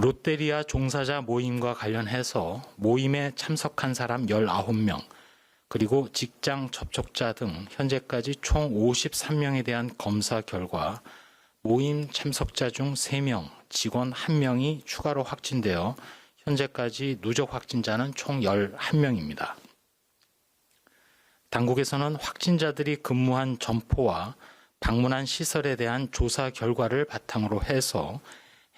롯데리아 종사자 모임과 관련해서 모임에 참석한 사람 19명, 그리고 직장 접촉자 등 현재까지 총 53명에 대한 검사 결과 모임 참석자 중 3명, 직원 1명이 추가로 확진되어 현재까지 누적 확진자는 총 11명입니다. 당국에서는 확진자들이 근무한 점포와 방문한 시설에 대한 조사 결과를 바탕으로 해서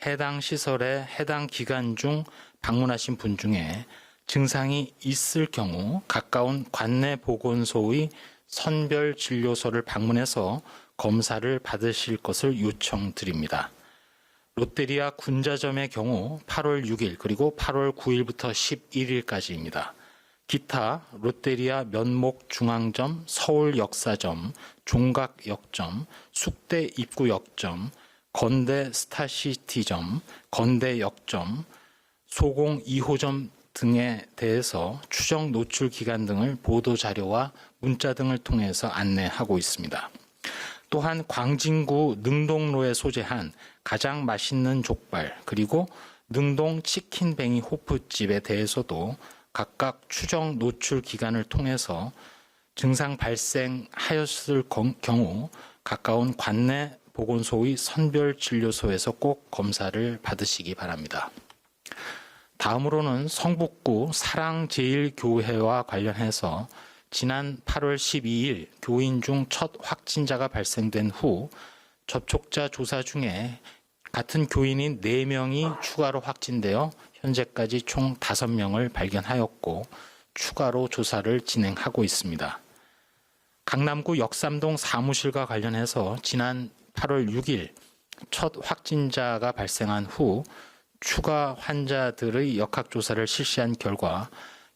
해당 시설에 해당 기간 중 방문하신 분 중에 증상이 있을 경우 가까운 관내 보건소의 선별진료소를 방문해서 검사를 받으실 것을 요청드립니다. 롯데리아 군자점의 경우 8월 6일 그리고 8월 9일부터 11일까지입니다. 기타 롯데리아 면목중앙점, 서울역사점, 종각역점, 숙대 입구역점, 건대 스타시티점, 건대역점, 소공 2호점 등에 대해서 추정 노출 기간 등을 보도자료와 문자 등을 통해서 안내하고 있습니다. 또한 광진구 능동로에 소재한 가장 맛있는 족발 그리고 능동 치킨뱅이 호프집에 대해서도 각각 추정 노출 기간을 통해서 증상 발생하였을 경우 가까운 관내 보건소의 선별진료소에서 꼭 검사를 받으시기 바랍니다. 다음으로는 성북구 사랑제일교회와 관련해서 지난 8월 12일 교인 중 첫 확진자가 발생된 후 접촉자 조사 중에 같은 교인인 4명이 추가로 확진되어 현재까지 총 5명을 발견하였고 추가로 조사를 진행하고 있습니다. 강남구 역삼동 사무실과 관련해서 지난 8월 6일 첫 확진자가 발생한 후 추가 환자들의 역학조사를 실시한 결과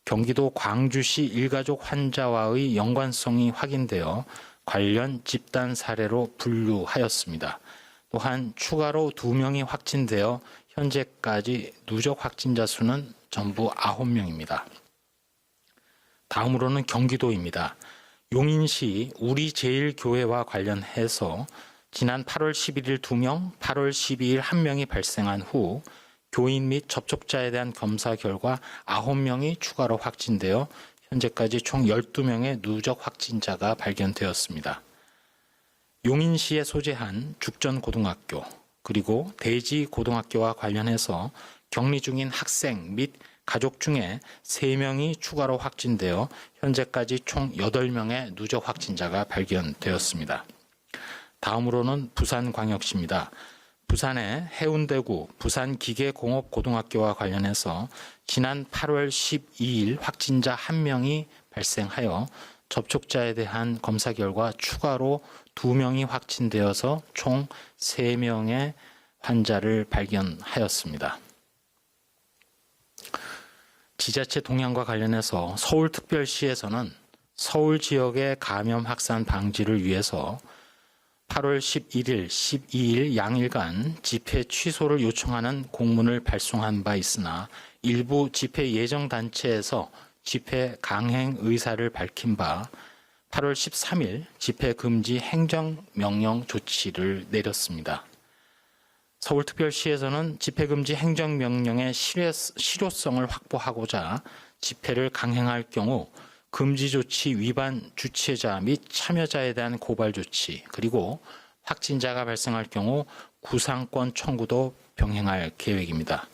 경기도 광주시 일가족 환자와의 연관성이 확인되어 관련 집단 사례로 분류하였습니다. 또한 추가로 2명이 확진되어 현재까지 누적 확진자 수는 전부 9명입니다. 다음으로는 경기도입니다. 용인시 우리제일교회와 관련해서 지난 8월 11일 2명, 8월 12일 1명이 발생한 후 교인 및 접촉자에 대한 검사 결과 9명이 추가로 확진되어 현재까지 총 12명의 누적 확진자가 발견되었습니다. 용인시에 소재한 죽전고등학교 그리고 대지고등학교와 관련해서 격리 중인 학생 및 가족 중에 3명이 추가로 확진되어 현재까지 총 8명의 누적 확진자가 발견되었습니다. 다음으로는 부산광역시입니다. 부산의 해운대구 부산기계공업고등학교와 관련해서 지난 8월 12일 확진자 1명이 발생하여 접촉자에 대한 검사 결과 추가로 2명이 확진되어서 총 3명의 환자를 발견하였습니다. 지자체 동향과 관련해서 서울특별시에서는 서울 지역의 감염 확산 방지를 위해서 8월 11일, 12일 양일간 집회 취소를 요청하는 공문을 발송한 바 있으나 일부 집회 예정 단체에서 집회 강행 의사를 밝힌 바 8월 13일 집회 금지 행정명령 조치를 내렸습니다. 서울특별시에서는 집회금지 행정명령의 실효성을 확보하고자 집회를 강행할 경우 금지 조치 위반 주최자 및 참여자에 대한 고발 조치 그리고 확진자가 발생할 경우 구상권 청구도 병행할 계획입니다.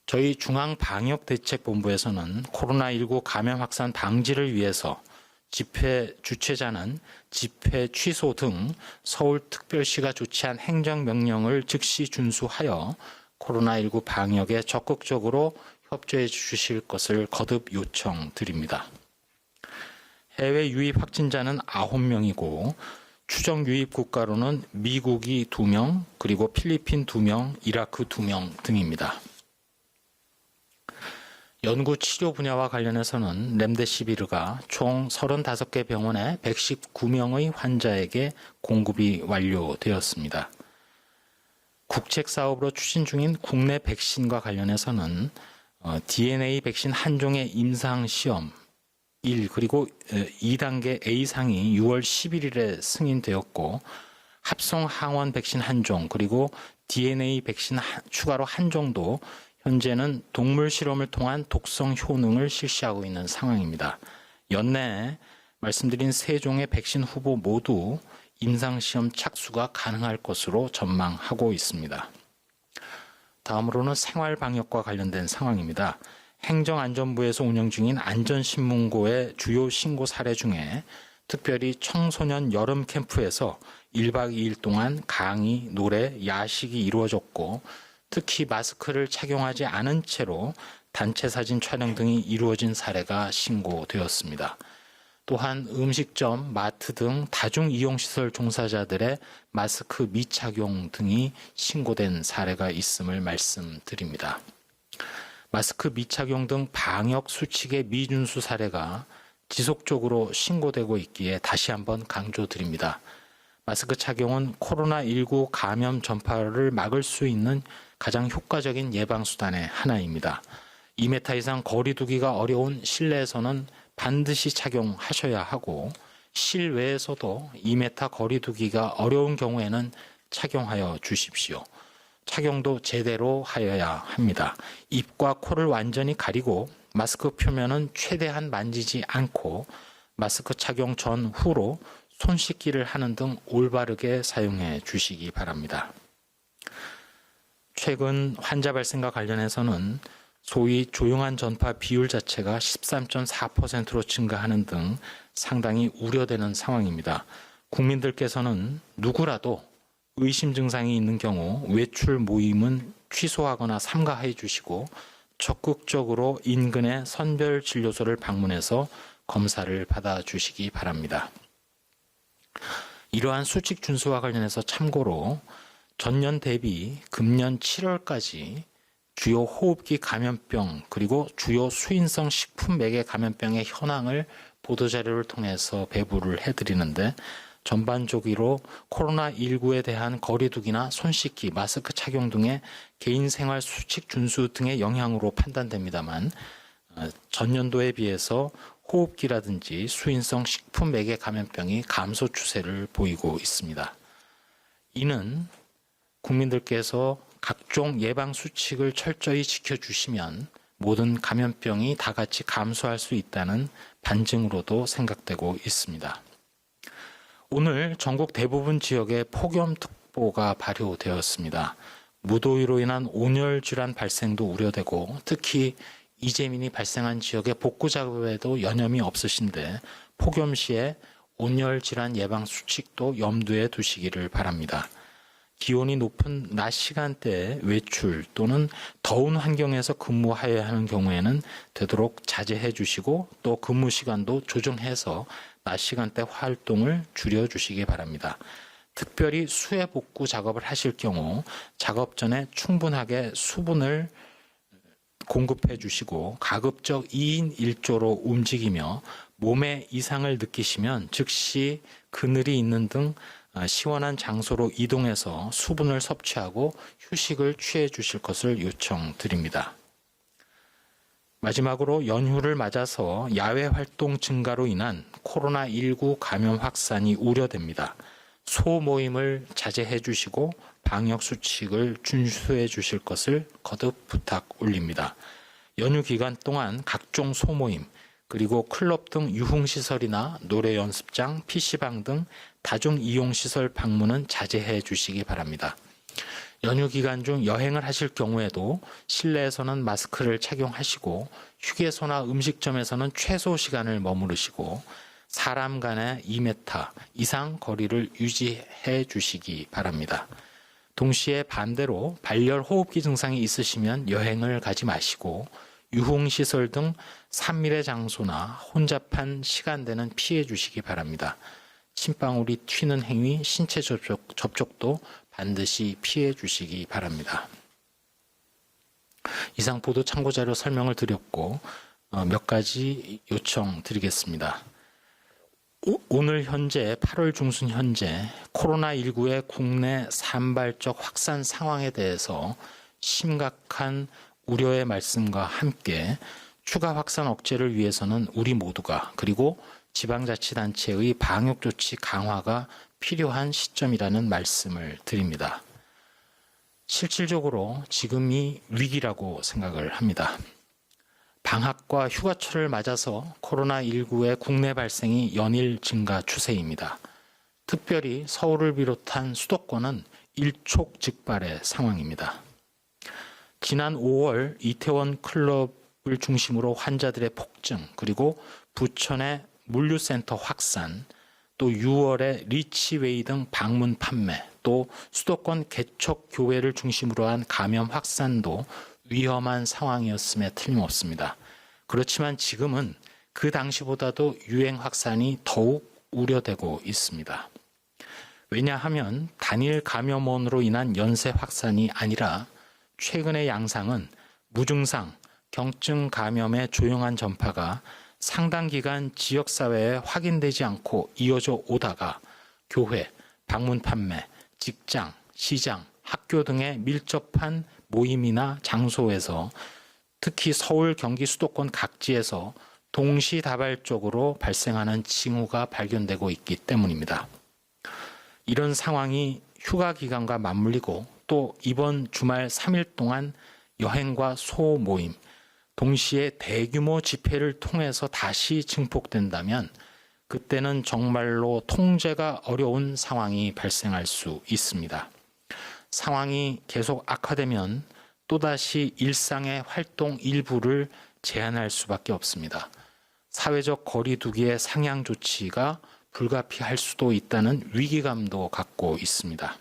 저희 중앙방역대책본부에서는 코로나19 감염 확산 방지를 위해서 집회 주최자는 집회 취소 등 서울특별시가 조치한 행정명령을 즉시 준수하여 코로나19 방역에 적극적으로 협조해 주실 것을 거듭 요청드립니다. 해외 유입 확진자는 9명이고 추정 유입 국가로는 미국이 2명, 그리고 필리핀 2명, 이라크 2명 등입니다. 연구 치료 분야와 관련해서는 렘데시비르가 총 35개 병원에 119명의 환자에게 공급이 완료되었습니다. 국책사업으로 추진 중인 국내 백신과 관련해서는 DNA 백신 한 종의 임상시험 1 그리고 2단계 A상이 6월 11일에 승인되었고 합성 항원 백신 한 종 그리고 DNA 백신 추가로 한 정도 현재는 동물 실험을 통한 독성 효능을 실시하고 있는 상황입니다. 연내에 말씀드린 세 종의 백신 후보 모두 임상시험 착수가 가능할 것으로 전망하고 있습니다. 다음으로는 생활방역과 관련된 상황입니다. 행정안전부에서 운영 중인 안전신문고의 주요 신고 사례 중에 특별히 청소년 여름 캠프에서 1박 2일 동안 강의, 노래, 야식이 이루어졌고 특히 마스크를 착용하지 않은 채로 단체 사진 촬영 등이 이루어진 사례가 신고되었습니다. 또한 음식점, 마트 등 다중이용시설 종사자들의 마스크 미착용 등이 신고된 사례가 있음을 말씀드립니다. 마스크 미착용 등 방역 수칙의 미준수 사례가 지속적으로 신고되고 있기에 다시 한번 강조드립니다. 마스크 착용은 코로나19 감염 전파를 막을 수 있는 가장 효과적인 예방수단의 하나입니다. 2m 이상 거리 두기가 어려운 실내에서는 반드시 착용하셔야 하고 실외에서도 2m 거리 두기가 어려운 경우에는 착용하여 주십시오. 착용도 제대로 하여야 합니다. 입과 코를 완전히 가리고 마스크 표면은 최대한 만지지 않고 마스크 착용 전 후로 손 씻기를 하는 등 올바르게 사용해 주시기 바랍니다. 최근 환자 발생과 관련해서는 소위 조용한 전파 비율 자체가 13.4%로 증가하는 등 상당히 우려되는 상황입니다. 국민들께서는 누구라도 의심 증상이 있는 경우 외출 모임은 취소하거나 삼가해 주시고 적극적으로 인근의 선별진료소를 방문해서 검사를 받아주시기 바랍니다. 이러한 수칙 준수와 관련해서 참고로 전년 대비 금년 7월까지 주요 호흡기 감염병 그리고 주요 수인성 식품 매개 감염병의 현황을 보도자료를 통해서 배부를 해드리는데 전반적으로 코로나19에 대한 거리두기나 손 씻기, 마스크 착용 등의 개인생활 수칙 준수 등의 영향으로 판단됩니다만 전년도에 비해서 호흡기라든지 수인성 식품 매개 감염병이 감소 추세를 보이고 있습니다. 이는 국민들께서 각종 예방 수칙을 철저히 지켜주시면 모든 감염병이 다 같이 감소할 수 있다는 반증으로도 생각되고 있습니다. 오늘 전국 대부분 지역에 폭염특보가 발효되었습니다. 무더위로 인한 온열 질환 발생도 우려되고 특히 이재민이 발생한 지역의 복구 작업에도 여념이 없으신데 폭염 시에 온열 질환 예방 수칙도 염두에 두시기를 바랍니다. 기온이 높은 낮 시간대에 외출 또는 더운 환경에서 근무하여야 하는 경우에는 되도록 자제해 주시고 또 근무 시간도 조정해서 낮 시간대 활동을 줄여 주시기 바랍니다. 특별히 수해 복구 작업을 하실 경우 작업 전에 충분하게 수분을 공급해 주시고 가급적 2인 1조로 움직이며 몸에 이상을 느끼시면 즉시 그늘이 있는 등 시원한 장소로 이동해서 수분을 섭취하고 휴식을 취해 주실 것을 요청드립니다. 마지막으로 연휴를 맞아서 야외 활동 증가로 인한 코로나19 감염 확산이 우려됩니다. 소모임을 자제해 주시고 방역 수칙을 준수해 주실 것을 거듭 부탁 올립니다. 연휴 기간 동안 각종 소모임, 그리고 클럽 등 유흥시설이나 노래 연습장, PC방 등 다중이용시설 방문은 자제해 주시기 바랍니다. 연휴 기간 중 여행을 하실 경우에도 실내에서는 마스크를 착용하시고 휴게소나 음식점에서는 최소 시간을 머무르시고 사람 간의 2m 이상 거리를 유지해 주시기 바랍니다. 동시에 반대로 발열 호흡기 증상이 있으시면 여행을 가지 마시고 유흥시설 등 산밀의 장소나 혼잡한 시간대는 피해 주시기 바랍니다. 침방울이 튀는 행위, 신체 접촉도 반드시 피해 주시기 바랍니다. 이상 보도 참고자료 설명을 드렸고 몇 가지 요청드리겠습니다. 오늘 현재 8월 중순 현재 코로나19의 국내 산발적 확산 상황에 대해서 심각한 우려의 말씀과 함께 추가 확산 억제를 위해서는 우리 모두가 그리고 지방자치단체의 방역조치 강화가 필요한 시점이라는 말씀을 드립니다. 실질적으로 지금이 위기라고 생각을 합니다. 방학과 휴가철을 맞아서 코로나19의 국내 발생이 연일 증가 추세입니다. 특별히 서울을 비롯한 수도권은 일촉즉발의 상황입니다. 지난 5월 이태원 클럽을 중심으로 환자들의 폭증, 그리고 부천의 물류센터 확산, 또 6월에 리치웨이 등 방문 판매, 또 수도권 개척교회를 중심으로 한 감염 확산도 위험한 상황이었음에 틀림없습니다. 그렇지만 지금은 그 당시보다도 유행 확산이 더욱 우려되고 있습니다. 왜냐하면 단일 감염원으로 인한 연쇄 확산이 아니라 최근의 양상은 무증상, 경증 감염의 조용한 전파가 상당 기간 지역사회에 확인되지 않고 이어져 오다가 교회, 방문 판매, 직장, 시장, 학교 등의 밀접한 모임이나 장소에서 특히 서울, 경기, 수도권 각지에서 동시다발적으로 발생하는 징후가 발견되고 있기 때문입니다. 이런 상황이 휴가 기간과 맞물리고 또 이번 주말 3일 동안 여행과 소모임, 동시에 대규모 집회를 통해서 다시 증폭된다면 그때는 정말로 통제가 어려운 상황이 발생할 수 있습니다. 상황이 계속 악화되면 또다시 일상의 활동 일부를 제한할 수밖에 없습니다. 사회적 거리 두기의 상향 조치가 불가피할 수도 있다는 위기감도 갖고 있습니다.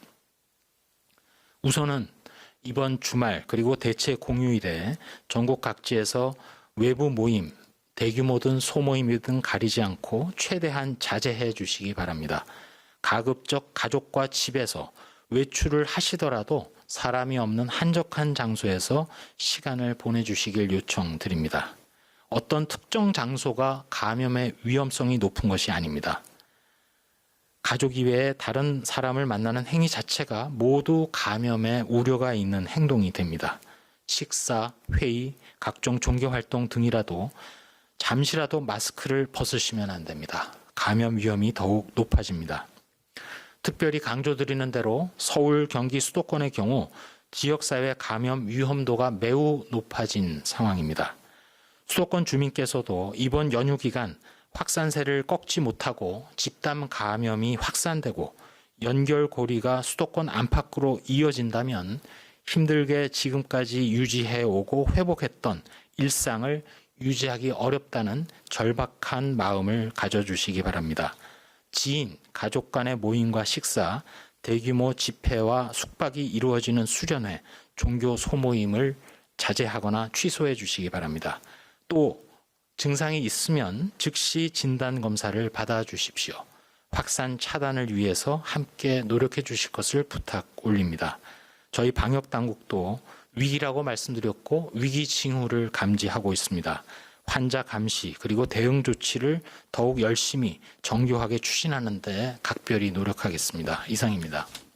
우선은 이번 주말 그리고 대체 공휴일에 전국 각지에서 외부 모임, 대규모든 소모임이든 가리지 않고 최대한 자제해 주시기 바랍니다. 가급적 가족과 집에서 외출을 하시더라도 사람이 없는 한적한 장소에서 시간을 보내주시길 요청드립니다. 어떤 특정 장소가 감염의 위험성이 높은 것이 아닙니다. 가족 이외에 다른 사람을 만나는 행위 자체가 모두 감염의 우려가 있는 행동이 됩니다. 식사, 회의, 각종 종교활동 등이라도 잠시라도 마스크를 벗으시면 안 됩니다. 감염 위험이 더욱 높아집니다. 특별히 강조드리는 대로 서울, 경기, 수도권의 경우 지역사회 감염 위험도가 매우 높아진 상황입니다. 수도권 주민께서도 이번 연휴 기간 확산세를 꺾지 못하고 집단 감염이 확산되고 연결고리가 수도권 안팎으로 이어진다면 힘들게 지금까지 유지해오고 회복했던 일상을 유지하기 어렵다는 절박한 마음을 가져주시기 바랍니다. 지인, 가족 간의 모임과 식사, 대규모 집회와 숙박이 이루어지는 수련회, 종교 소모임을 자제하거나 취소해 주시기 바랍니다. 또 증상이 있으면 즉시 진단 검사를 받아 주십시오. 확산 차단을 위해서 함께 노력해 주실 것을 부탁 올립니다. 저희 방역 당국도 위기라고 말씀드렸고 위기 징후를 감지하고 있습니다. 환자 감시 그리고 대응 조치를 더욱 열심히 정교하게 추진하는 데 각별히 노력하겠습니다. 이상입니다.